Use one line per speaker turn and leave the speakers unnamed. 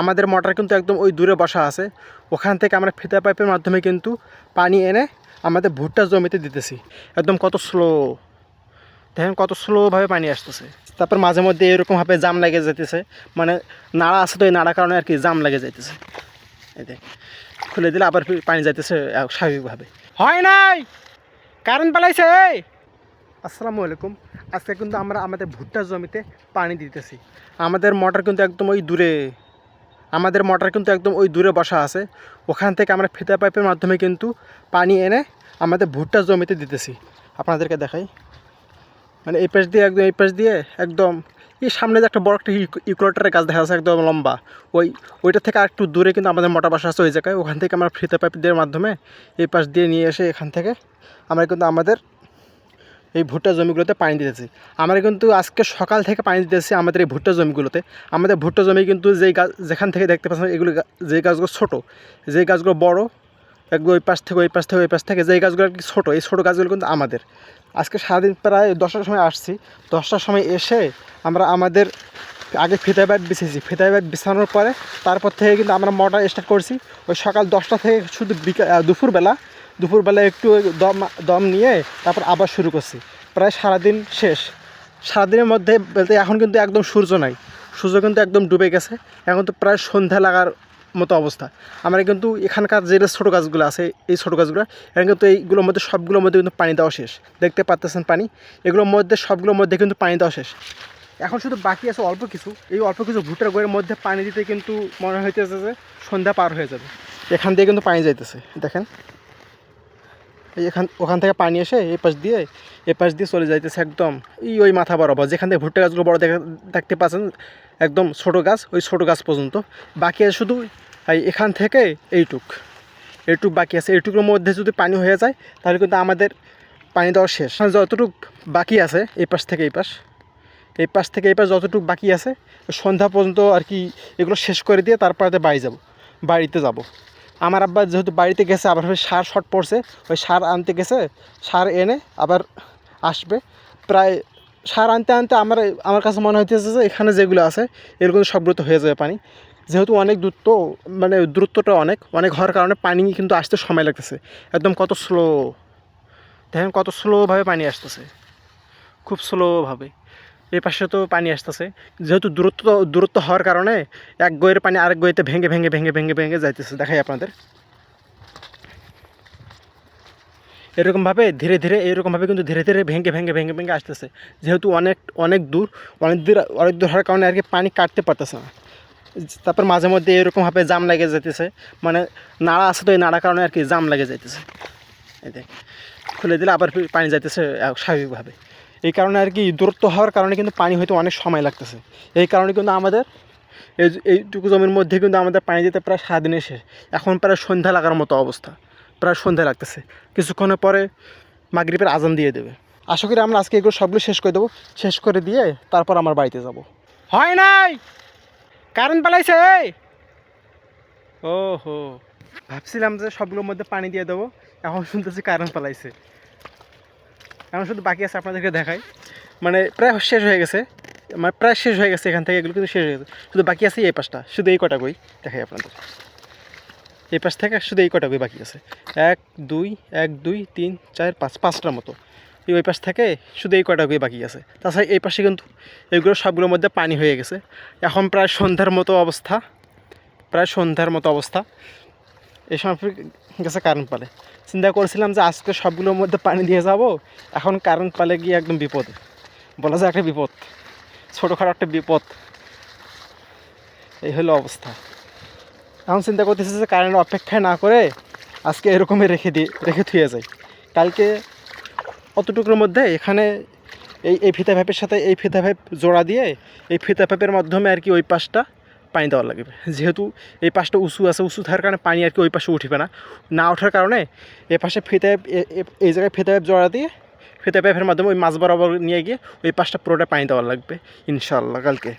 আমাদের মোটর কিন্তু একদম ওই দূরে বসা আছে, ওখান থেকে আমরা ফিতা পাইপের মাধ্যমে কিন্তু পানি এনে আমাদের ভুট্টা জমিতে দিতেছি। একদম কত স্লো, দেখেন কত স্লোভাবে পানি আসতেছে। তারপর মাঝে মধ্যে এরকমভাবে জাম লেগে যেতেছে, মানে নাড়া আছে তো এই নাড়ার কারণে আর কি জাম লেগে যাইতেছে। এই দেখ, খুলে দিলে আবার পানি যাইতেছে স্বাভাবিকভাবে। হয় নাই, কারেন্ট পালাইছে। আসসালামু আলাইকুম। আজকে কিন্তু আমরা আমাদের ভুট্টা জমিতে পানি দিতেছি। আমাদের মোটর কিন্তু একদম ওই দূরে বসা আছে, ওখান থেকে আমরা ফিতা পাইপের মাধ্যমে কিন্তু পানি এনে আমাদের ভুট্টা জমিতে দিতেছি। আপনাদেরকে দেখাই, মানে এই পাশ দিয়ে একদম এই সামনে যে একটা বড় একটা ইকুয়েটরের গাছ দেখা যাচ্ছে একদম লম্বা, ওইটা থেকে আর একটু দূরে কিন্তু আমাদের মোটর বাসা আছে ওই জায়গায়। ওখান থেকে আমরা ফিতা পাইপের মাধ্যমে এই পাশ দিয়ে নিয়ে এসে এখান থেকে আমরা কিন্তু আমাদের এই ভুট্টা জমিগুলোতে পানি দিতেছি। আমরা কিন্তু আজকে সকাল থেকে পানি দিতেছি আমাদের এই ভুট্টা জমিগুলোতে। আমাদের ভুট্টা জমি কিন্তু যেখান থেকে দেখতে পাচ্ছেন এগুলো, যে গাছগুলো ছোটো, যে গাছগুলো বড় একদম ওই পাশ থেকে যে গাছগুলো ছোটো, এই ছোটো গাছগুলো কিন্তু আমাদের। আজকে সারাদিন প্রায় 10টার সময় আসছি। 10টার সময় এসে আমরা আমাদের আগে ফিতা পাইপ বিছিয়েছি। ফিতা পাইপ বিছানোর পরে তারপর থেকে কিন্তু আমরা মোটর স্টার্ট করছি। ওই সকাল 10টা থেকে শুধু দুপুরবেলা একটু দম নিয়ে তারপর আবার শুরু করছি। প্রায় সারাদিন শেষ। সারাদিনের মধ্যে বলতে এখন কিন্তু একদম সূর্য নাই, সূর্য কিন্তু একদম ডুবে গেছে। এখন তো প্রায় সন্ধ্যা লাগার মতো অবস্থা। আমরা কিন্তু এখানকার যে ছোটো গাছগুলো আছে, এই ছোটো গাছগুলো এখন কিন্তু এইগুলোর মধ্যে সবগুলোর মধ্যে কিন্তু পানি দেওয়া শেষ। দেখতে পাচ্ছেন পানি, এগুলোর মধ্যে সবগুলোর মধ্যে কিন্তু পানি দেওয়া শেষ। এখন শুধু বাকি আছে অল্প কিছু। এই অল্প কিছু ভুট্টার গোয়ের মধ্যে পানি দিতে কিন্তু মনে হইতেছে যে সন্ধ্যা পার হয়ে যাবে। এখান দিয়ে কিন্তু পানি যাইতেছে, দেখেন ওখান থেকে পানি এসে এই পাশ দিয়ে চলে যাইতেছে একদম ওই মাথা বরাবর, যেখান থেকে ভুট্টা গাছগুলো বড় দেখতে পাচ্ছেন একদম ছোটো গাছ, ওই ছোটো গাছ পর্যন্ত বাকি আছে শুধু এখান থেকে এইটুক বাকি আছে। এইটুকুর মধ্যে যদি পানি হয়ে যায় তাহলে কিন্তু আমাদের পানি দেওয়া শেষ। যতটুক বাকি আছে এই পাশ থেকে এই পাশ যতটুকু বাকি আছে সন্ধ্যা পর্যন্ত আর কি এগুলো শেষ করে দিয়ে তারপরে বাড়িতে যাব। আমার আব্বা যেহেতু বাড়িতে গেছে, আবার সার শর্ট পড়ছে, ওই সার আনতে গেছে। সার এনে আবার আসবে। প্রায় সার আনতে আমার কাছে মনে হইতেছে যে এখানে যেগুলো আছে এগুলো সবগুলো হয়ে যাবে পানি। যেহেতু অনেক দূর, তো মানে দূরত্বটা অনেক হওয়ার কারণে পানি কিন্তু আসতে সময় লাগতেছে। একদম কত স্লো, দেখেন কত স্লোভাবে পানি আসতেছে, খুব স্লোভাবে। এই পাশে তো পানি আসতেছে, যেহেতু দূরত্ব হওয়ার কারণে এক গইয়ের পানি আরেক গইতে ভেঙে যাইতেছে। দেখাই আপনাদের, এরকমভাবে ধীরে কিন্তু ধীরে ভেঙে আসতেছে। যেহেতু অনেক দূর হওয়ার কারণে আর কি পানি কাটতে পারতেছে না। তারপর মাঝে মধ্যে এরকমভাবে জাম লেগে যেতেছে, মানে নাড়া আছে তো এই নাড়ার কারণে আর কি জাম লেগে যাইতেছে। এই দেখ, খুলে দিলে আবার পানি যাইতেছে স্বাভাবিকভাবে। এই কারণে আর কি দূরত্ব হওয়ার কারণে কিন্তু পানি হয়তো অনেক সময় লাগতেছে। এই কারণে কিন্তু আমাদের এইটুকু জমির মধ্যে কিন্তু আমাদের পানি দিতে প্রায় সারাদিনে শেষ। এখন প্রায় সন্ধ্যা লাগার মতো অবস্থা, প্রায় সন্ধ্যা লাগতেছে। কিছুক্ষণের পরে মাগরিবের আজান দিয়ে দেবে। আশা করি আমরা আজকে এগুলো সবগুলো শেষ করে দেবো। শেষ করে দিয়ে তারপর আমার বাড়িতে যাব। হয় নাই, কারেন্ট পালাইছে। ও হো, ভাবছিলাম যে সবগুলোর মধ্যে পানি দিয়ে দেবো, এখন শুনতেছি কারেন্ট পালাইছে। এখন শুধু বাকি আছে আপনাদেরকে দেখাই, মানে প্রায় শেষ হয়ে গেছে। এখান থেকে এগুলো কিন্তু শেষ হয়ে গেছে। শুধু বাকি আছে এই পাশটা, শুধু এই কটা গই দেখাই আপনাদের। এই পাশ থেকে শুধু এই কটা গই বাকি আছে, 1 2 3 4 5, 5টার মতো। ওই পাশ থেকে শুধু এই কটা গই বাকি আছে। তাছাড়া এই পাশে কিন্তু এগুলো সবগুলোর মধ্যে পানি হয়ে গেছে। এখন প্রায় সন্ধ্যার মতো অবস্থা। এই সময় গেছে কারেন্ট পালে। চিন্তা করেছিলাম যে আজকে সবগুলোর মধ্যে পানি দিয়ে যাব, এখন কারেন্ট পালে গিয়ে একদম বিপদ, বলা যায় একটা বিপদ, ছোটোখাটো একটা বিপদ। এই হলো অবস্থা। এখন চিন্তা করতেছি যে কারেন্ট অপেক্ষায় না করে আজকে এরকমই রেখে থুয়ে যায়। কালকে অতটুকুর মধ্যে এখানে এই ফিতা পাইপের সাথে এই ফিতা পাইপ জোড়া দিয়ে এই ফিতা পাইপের মাধ্যমে আর কি ওই পাশটা পানি দেওয়া লাগবে। যেহেতু এই পাশটা উঁচু থাকার কারণে পানি আর কি ওই পাশে উঠবে না ওঠার কারণে এ পাশে এই জায়গায় ফিতা পাইপ জোড়া দিয়ে ফিতা পাইপের মাধ্যমে ওই মাছ বরাবর নিয়ে গিয়ে ওই পাশটা পুরোটা পানি দেওয়া লাগবে ইনশাআল্লাহ কালকে।